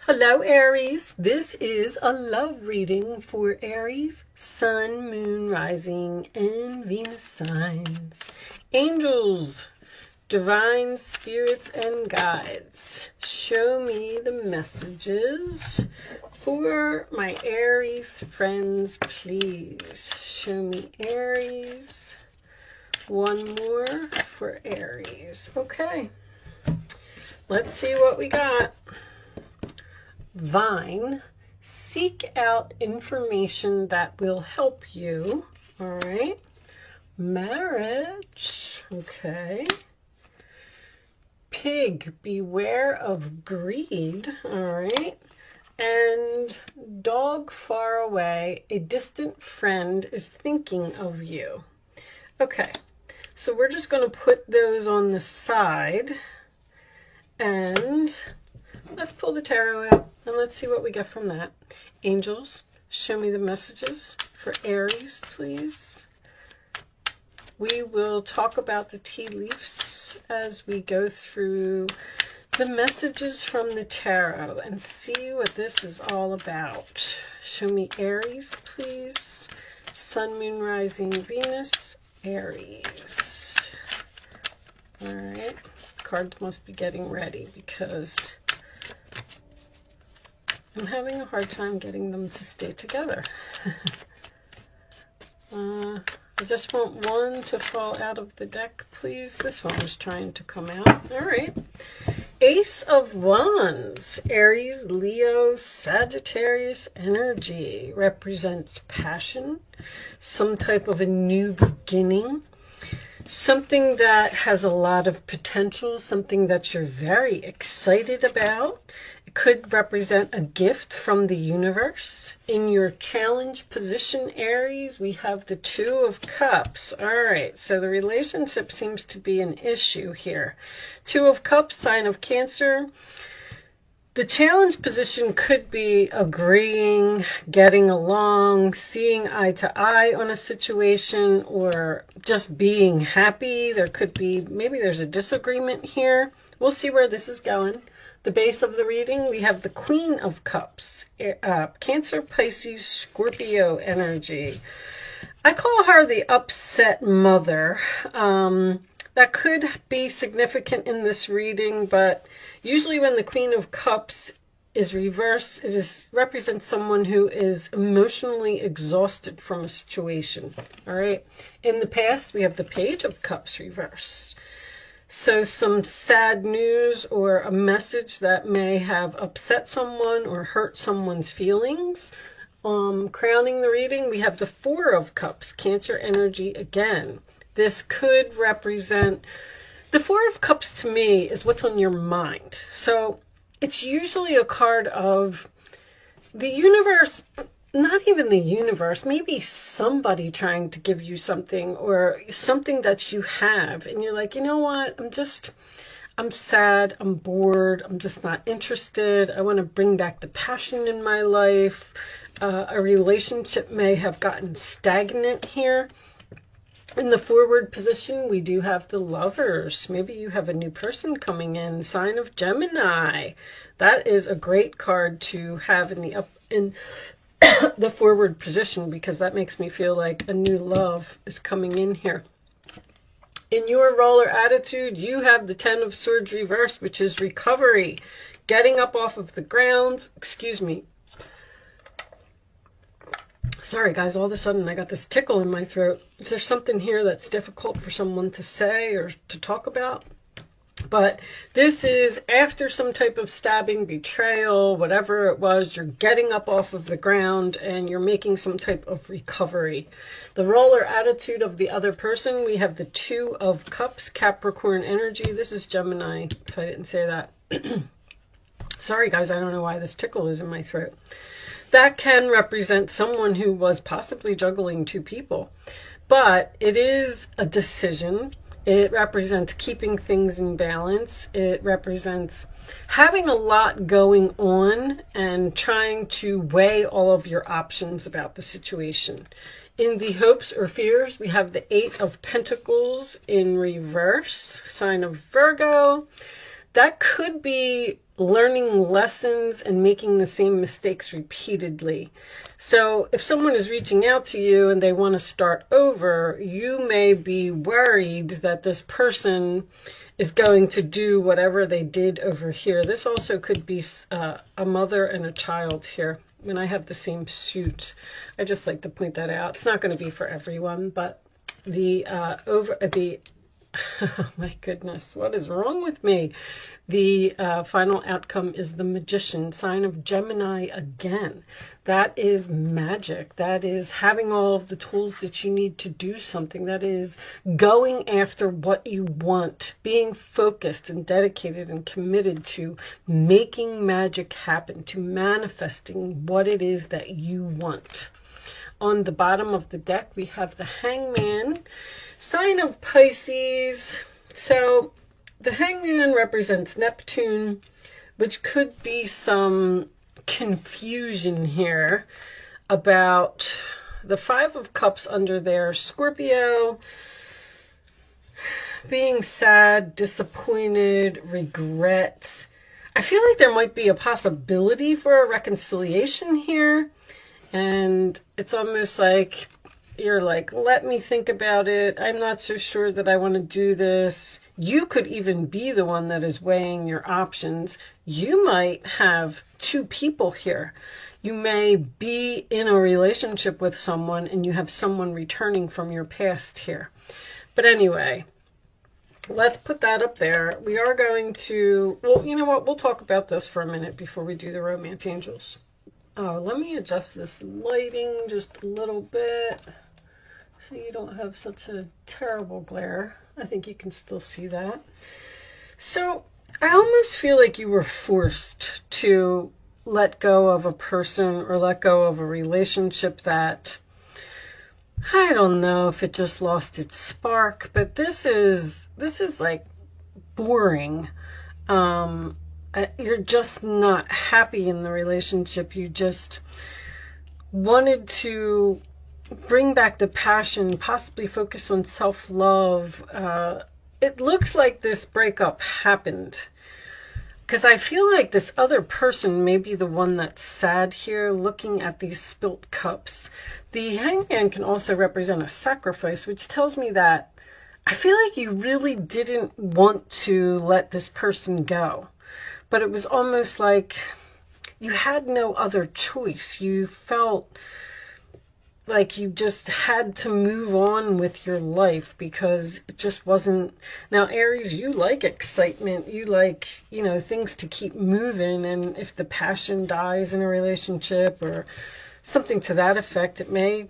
Hello Aries, this is a love reading for Aries, Sun, Moon, Rising, and Venus signs. Angels, divine spirits, and guides, show me the messages for my Aries friends, please. Show me Aries. One more for Aries. Okay, let's see what we got. Vine, seek out information that will help you. All right. Marriage. Okay. Pig, beware of greed. All right. And dog, far away, a distant friend is thinking of you. Okay. So we're just going to put those on the side and let's pull the tarot out and let's see what we get from that. Angels, show me the messages for Aries, please. We will talk about the tea leaves as we go through the messages from the tarot and see what this is all about. Show me Aries, please. Sun, Moon, Rising, Venus, Aries. All right. Cards must be getting ready because I'm having a hard time getting them to stay together. I just want one to fall out of the deck, please. This one was trying to come out. All right. Ace of Wands, Aries, Leo, Sagittarius energy represents passion, some type of a new beginning, something that has a lot of potential, something that you're very excited about. It could represent a gift from the universe. In your challenge position, Aries, we have the Two of Cups. All right, so the relationship seems to be an issue here. Two of Cups, sign of Cancer. The challenge position could be agreeing, getting along, seeing eye to eye on a situation, or just being happy. There could be, maybe there's a disagreement here. We'll see where this is going. The base of the reading, we have the Queen of Cups, Cancer, Pisces, Scorpio energy. I call her the upset mother. That could be significant in this reading, but usually when the Queen of Cups is reversed, it represents someone who is emotionally exhausted from a situation. All right. In the past, we have the Page of Cups reversed. So some sad news or a message that may have upset someone or hurt someone's feelings. Crowning the reading, we have the Four of Cups, Cancer energy again. This could represent, the Four of Cups to me is what's on your mind. So it's usually a card of the universe, not even the universe, maybe somebody trying to give you something or something that you have. And you're like, you know what, I'm sad, I'm bored, I'm just not interested. I want to bring back the passion in my life. A relationship may have gotten stagnant here. In the forward position, we do have the Lovers. Maybe you have a new person coming in, sign of Gemini. That is a great card to have in the forward position because that makes me feel like a new love is coming in here. In your roller attitude, you have the Ten of Swords reversed, which is recovery, getting up off of the ground. Excuse me. Sorry, guys, all of a sudden I got this tickle in my throat. Is there something here that's difficult for someone to say or to talk about? But this is after some type of stabbing, betrayal, whatever it was, you're getting up off of the ground and you're making some type of recovery. The roller attitude of the other person, we have the Two of Cups, Capricorn energy. This is Gemini, if I didn't say that. Sorry, guys, I don't know why this tickle is in my throat. That can represent someone who was possibly juggling two people, but it is a decision. It represents keeping things in balance. It represents having a lot going on and trying to weigh all of your options about the situation. In the hopes or fears, we have the Eight of Pentacles in reverse, sign of Virgo. that could be learning lessons and making the same mistakes repeatedly. So if someone is reaching out to you and they want to start over, you may be worried that this person is going to do whatever they did over here. This also could be a mother and a child here. When I have the same suit, I just like to point that out. It's not going to be for everyone, but oh my goodness, what is wrong with me? The final outcome is the Magician, sign of Gemini again. That is magic. That is having all of the tools that you need to do something. That is going after what you want, being focused and dedicated and committed to making magic happen, to manifesting what it is that you want. On the bottom of the deck, we have the Hangman, sign of Pisces. So the Hangman represents Neptune, which could be some confusion here about the Five of Cups under there. Scorpio, being sad, disappointed, regret. I feel like there might be a possibility for a reconciliation here. And it's almost like you're like, let me think about it. I'm not so sure that I want to do this. You could even be the one that is weighing your options. You might have two people here. You may be in a relationship with someone and you have someone returning from your past here. But anyway, let's put that up there. We are going to, well, you know what? We'll talk about this for a minute before we do the Romance Angels. Oh, let me adjust this lighting just a little bit so you don't have such a terrible glare. I think you can still see that. So I almost feel like you were forced to let go of a person or let go of a relationship that, I don't know if it just lost its spark, but this is like boring. You're just not happy in the relationship. You just wanted to bring back the passion, possibly focus on self-love. It looks like this breakup happened because I feel like this other person may be the one that's sad here, looking at these spilt cups. The Hangman can also represent a sacrifice, which tells me that I feel like you really didn't want to let this person go. But it was almost like you had no other choice. You felt like you just had to move on with your life because it just wasn't. Now, Aries, you like excitement. You like, you know, things to keep moving. And if the passion dies in a relationship or something to that effect, it may,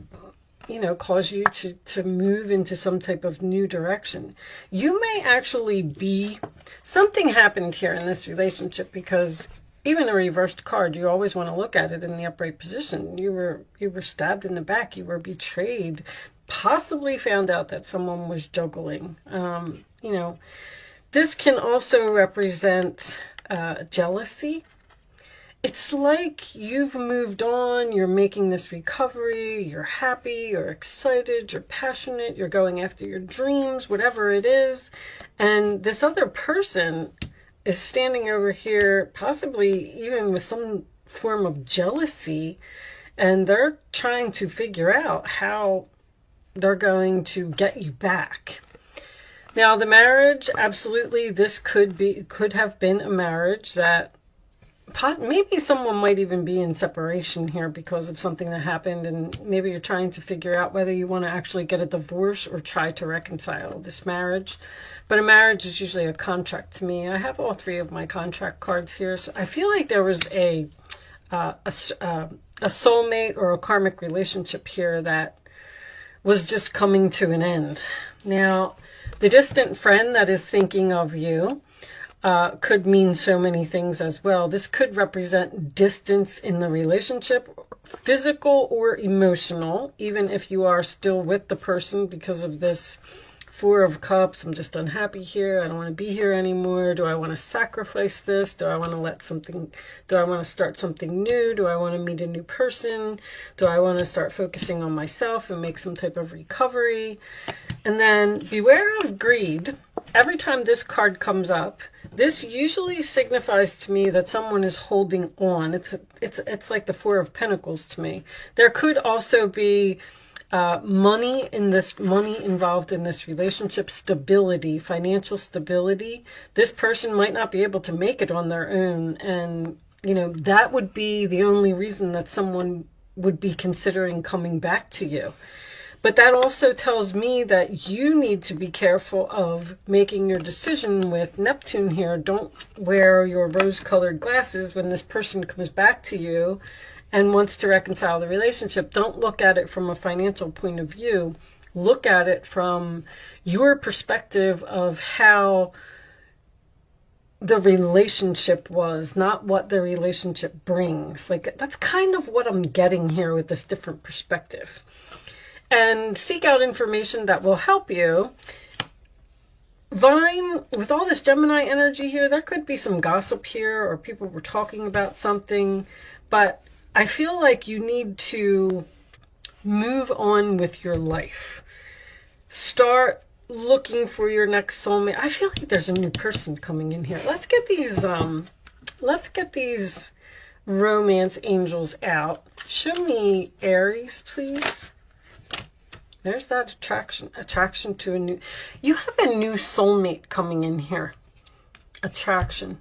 you know, cause you to move into some type of new direction. You may actually be, something happened here in this relationship because even a reversed card, you always want to look at it in the upright position. You were stabbed in the back. You were betrayed, possibly found out that someone was juggling. You know, this can also represent jealousy. It's like you've moved on, you're making this recovery, you're happy, you're excited, you're passionate, you're going after your dreams, whatever it is. And this other person is standing over here, possibly even with some form of jealousy, and they're trying to figure out how they're going to get you back. Now, the marriage, absolutely, this could have been a marriage that maybe someone might even be in separation here because of something that happened, and maybe you're trying to figure out whether you want to actually get a divorce or try to reconcile this marriage. But a marriage is usually a contract to me. I have all three of my contract cards here, so I feel like there was a soulmate or a karmic relationship here that was just coming to an end. Now, the distant friend that is thinking of you could mean so many things as well. This could represent distance in the relationship, physical or emotional, even if you are still with the person because of this Four of Cups. I'm just unhappy here. I don't want to be here anymore. Do I want to sacrifice this? Do I want to start something new? Do I want to meet a new person? Do I want to start focusing on myself and make some type of recovery? And then beware of greed. every time this card comes up, this usually signifies to me that someone is holding on. It's like the Four of Pentacles to me. There could also be money involved in this relationship, stability, financial stability. This person might not be able to make it on their own, and you know, that would be the only reason that someone would be considering coming back to you. But that also tells me that you need to be careful of making your decision with Neptune here. Don't wear your rose-colored glasses when this person comes back to you and wants to reconcile the relationship. Don't look at it from a financial point of view. Look at it from your perspective of how the relationship was, not what the relationship brings. Like, that's kind of what I'm getting here with this different perspective. And seek out information that will help you. Vine, with all this Gemini energy here, there could be some gossip here, or people were talking about something, but I feel like you need to move on with your life. Start looking for your next soulmate. I feel like there's a new person coming in here. Let's get these romance angels out. Show me Aries, please. There's that attraction to a new, you have a new soulmate coming in here. Attraction.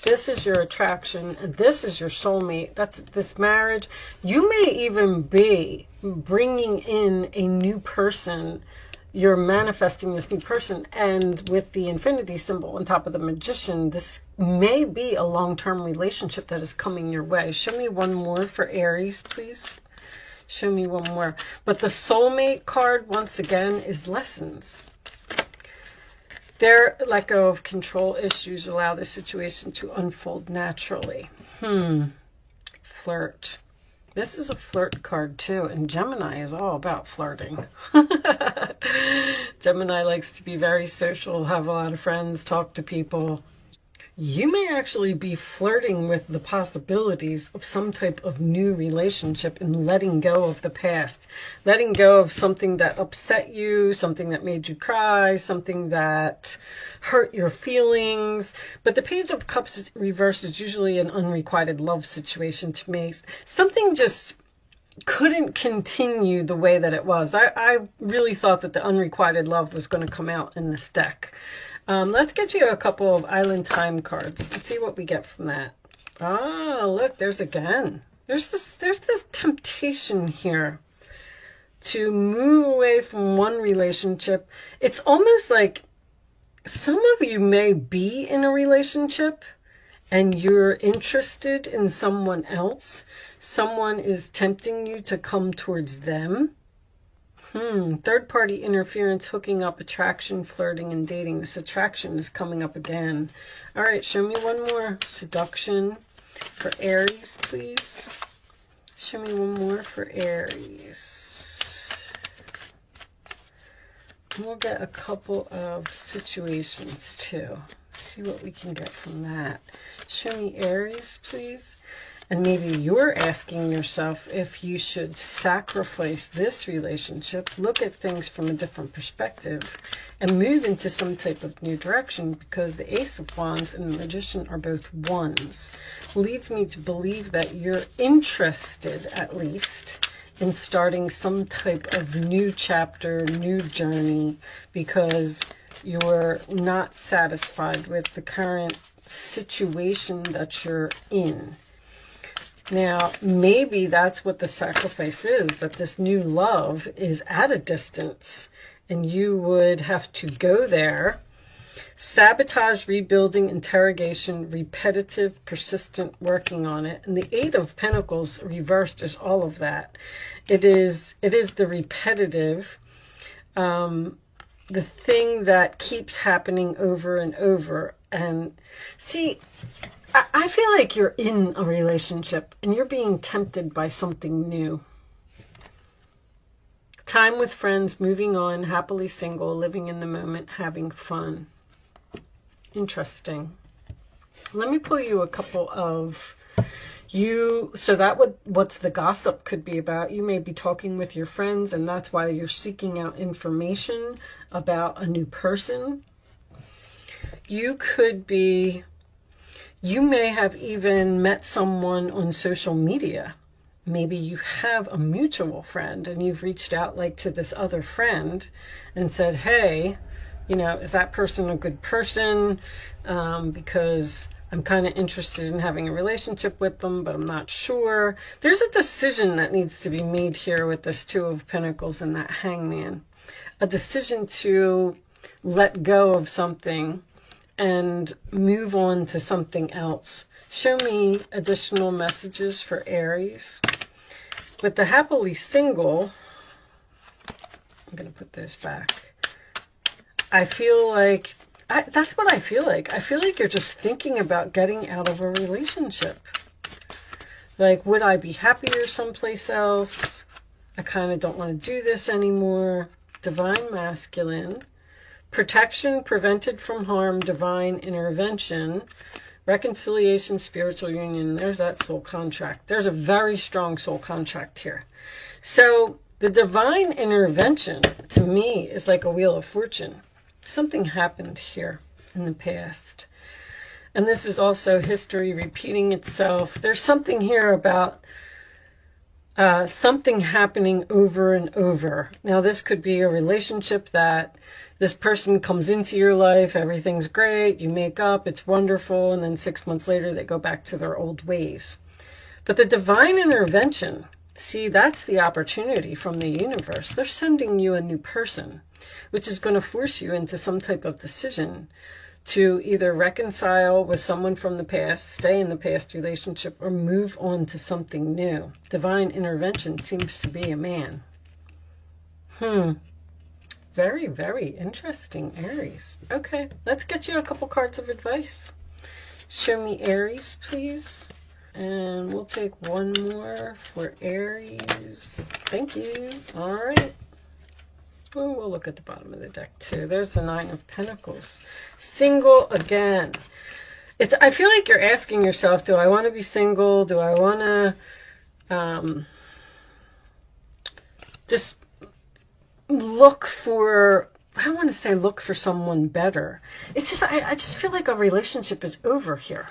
This is your attraction, and this is your soulmate. That's this marriage. You may even be bringing in a new person. You're manifesting this new person, and with the infinity symbol on top of the Magician, this may be a long-term relationship that is coming your way. Show me one more for Aries, please. Show me one more. But the soulmate card, once again, is lessons. Let go of control issues, allow the situation to unfold naturally. Flirt. This is a flirt card too, and Gemini is all about flirting. Gemini likes to be very social, have a lot of friends, talk to people. You may actually be flirting with the possibilities of some type of new relationship and letting go of the past. Letting go of something that upset you, something that made you cry, something that hurt your feelings. But the Page of Cups reversed is usually an unrequited love situation to me. Something just couldn't continue the way that it was. I really thought that the unrequited love was going to come out in this deck. Let's get you a couple of Island Time cards and see what we get from that. Ah, look, there's again. There's this temptation here to move away from one relationship. It's almost like some of you may be in a relationship and you're interested in someone else. Someone is tempting you to come towards them. Third-party interference, hooking up, attraction, flirting, and dating. This attraction is coming up again. All right, show me one more. Seduction for Aries, please. Show me one more for Aries. We'll get a couple of situations, too. See what we can get from that. Show me Aries, please. And maybe you're asking yourself if you should sacrifice this relationship, look at things from a different perspective, and move into some type of new direction, because the Ace of Wands and the Magician are both ones. Leads me to believe that you're interested, at least, in starting some type of new chapter, new journey, because you're not satisfied with the current situation that you're in. Now, maybe that's what the sacrifice is, that this new love is at a distance and you would have to go there. Sabotage, rebuilding, interrogation, repetitive, persistent, working on it. And the Eight of Pentacles reversed is all of that. It is the repetitive, the thing that keeps happening over and over. And see, I feel like you're in a relationship and you're being tempted by something new. Time with friends, moving on, happily single, living in the moment, having fun. Interesting. Let me pull you a couple of so that what's the gossip could be about. You may be talking with your friends, and that's why you're seeking out information about a new person. You may have even met someone on social media. Maybe you have a mutual friend and you've reached out like to this other friend and said, hey, you know, is that person a good person? Because I'm kind of interested in having a relationship with them, but I'm not sure. There's a decision that needs to be made here with this Two of Pentacles and that Hangman. A decision to let go of something and move on to something else. Show me additional messages for Aries. With the happily single, I'm going to put this back. I feel like, that's what I feel like. I feel like you're just thinking about getting out of a relationship. Like, would I be happier someplace else? I kind of don't want to do this anymore. Divine Masculine. Protection, prevented from harm, divine intervention. Reconciliation, spiritual union. There's that soul contract. There's a very strong soul contract here. So the divine intervention to me is like a wheel of fortune. Something happened here in the past. And this is also history repeating itself. There's something here about something happening over and over. Now, this could be a relationship that this person comes into your life, everything's great, you make up, it's wonderful, and then 6 months later they go back to their old ways. But the divine intervention, see, that's the opportunity from the universe. They're sending you a new person, which is going to force you into some type of decision to either reconcile with someone from the past, stay in the past relationship, or move on to something new. Divine intervention seems to be a man. Very, very interesting, Aries. Okay, let's get you a couple cards of advice. Show me Aries, please. And we'll take one more for Aries. Thank you. All right. Oh, we'll look at the bottom of the deck too. There's the Nine of Pentacles. Single again. I feel like you're asking yourself, do I want to be single? Do I want to just look for, I don't want to say look for someone better. It's just, I just feel like a relationship is over here.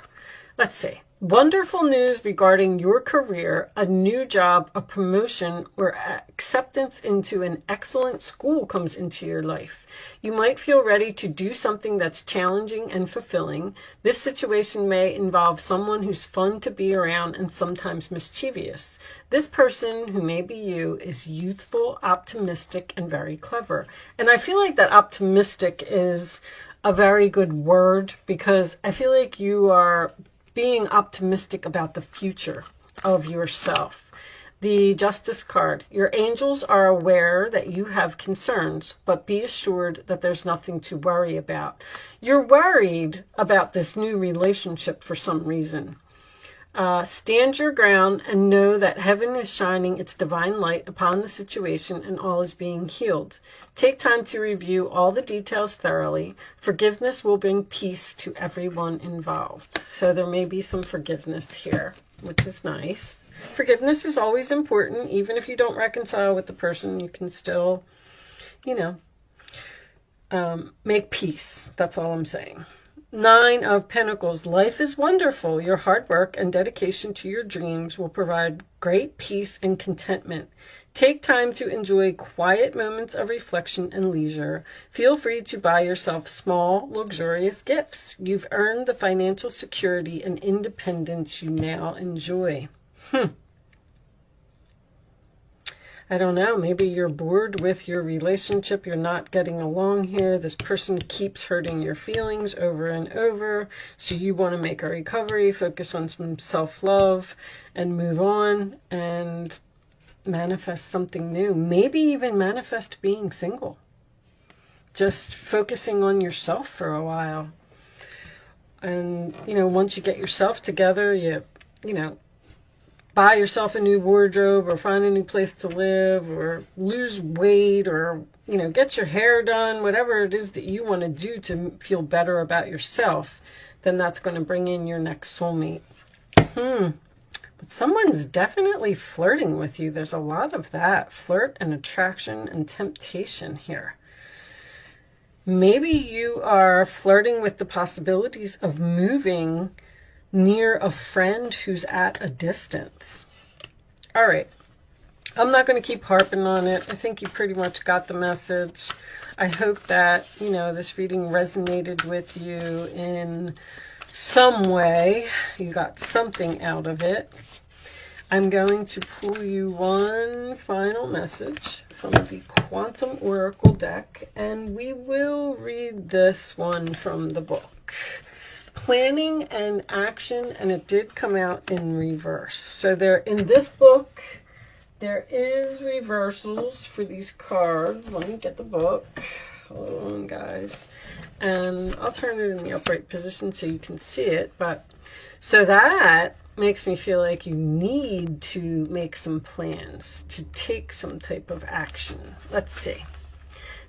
Let's see. Wonderful news regarding your career, a new job, a promotion, or acceptance into an excellent school comes into your life. You might feel ready to do something that's challenging and fulfilling. This situation may involve someone who's fun to be around and sometimes mischievous. This person, who may be you, is youthful, optimistic, and very clever. And I feel like that optimistic is a very good word, because I feel like you are being optimistic about the future of yourself. The Justice card. Your angels are aware that you have concerns, but be assured that there's nothing to worry about. You're worried about this new relationship for some reason. Stand your ground and know that heaven is shining its divine light upon the situation and all is being healed. Take time to review all the details thoroughly. Forgiveness will bring peace to everyone involved. So there may be some forgiveness here, which is nice. Forgiveness is always important. Even if you don't reconcile with the person, you can still, you know, make peace. That's all I'm saying. Nine of Pentacles. Life is wonderful. Your hard work and dedication to your dreams will provide great peace and contentment. Take time to enjoy quiet moments of reflection and leisure. Feel free to buy yourself small, luxurious gifts. You've earned the financial security and independence you now enjoy. I don't know, maybe you're bored with your relationship, you're not getting along here, this person keeps hurting your feelings over and over, so you want to make a recovery, focus on some self-love, and move on, and manifest something new. Maybe even manifest being single. Just focusing on yourself for a while. And, you know, once you get yourself together, you know, buy yourself a new wardrobe, or find a new place to live, or lose weight, or, you know, get your hair done, whatever it is that you want to do to feel better about yourself, then that's going to bring in your next soulmate. But someone's definitely flirting with you. There's a lot of that. Flirt and attraction and temptation here. Maybe you are flirting with the possibilities of moving near a friend who's at a distance. All right. I'm not going to keep harping on it. I think you pretty much got the message. I hope that, this reading resonated with you in some way. You got something out of it. I'm going to pull you one final message from the Quantum Oracle deck, and we will read this one from the book. Planning and Action, and it did come out in reverse. So there, in this book, there is reversals for these cards. Let me get the book. Hold on, guys. And I'll turn it in the upright position so you can see it. But so that makes me feel like you need to make some plans, to take some type of action. Let's see.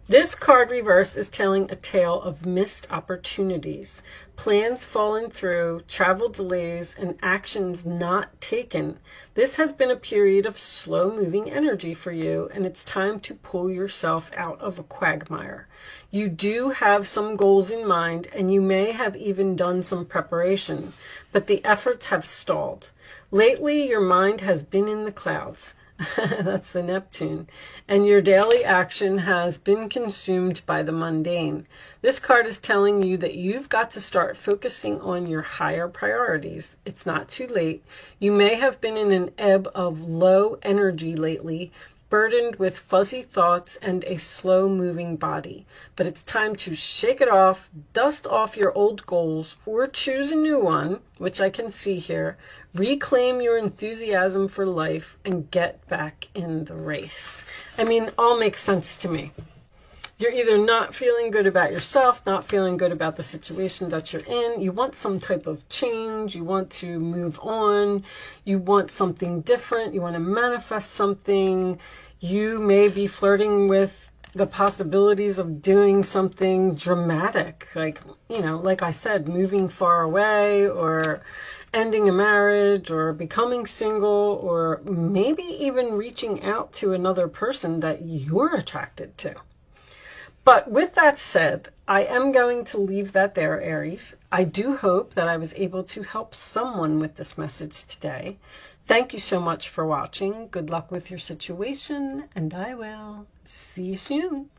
This card reverse is telling a tale of missed opportunities, plans falling through, travel delays, and actions not taken. This has been a period of slow-moving energy for you, and it's time to pull yourself out of a quagmire. You do have some goals in mind, and you may have even done some preparation, but the efforts have stalled. Lately, your mind has been in the clouds. That's the Neptune. And your daily action has been consumed by the mundane. This card is telling you that you've got to start focusing on your higher priorities. It's not too late. You may have been in an ebb of low energy lately, burdened with fuzzy thoughts and a slow-moving body. But it's time to shake it off, dust off your old goals, or choose a new one, which I can see here. Reclaim your enthusiasm for life and get back in the race. I mean, all makes sense to me. You're either not feeling good about yourself, not feeling good about the situation that you're in. You want some type of change. You want to move on. You want something different. You want to manifest something. You may be flirting with the possibilities of doing something dramatic, like, like I said, moving far away, or ending a marriage, or becoming single, or maybe even reaching out to another person that you're attracted to. But with that said, I am going to leave that there, Aries. I do hope that I was able to help someone with this message today. Thank you so much for watching. Good luck with your situation, and I will see you soon.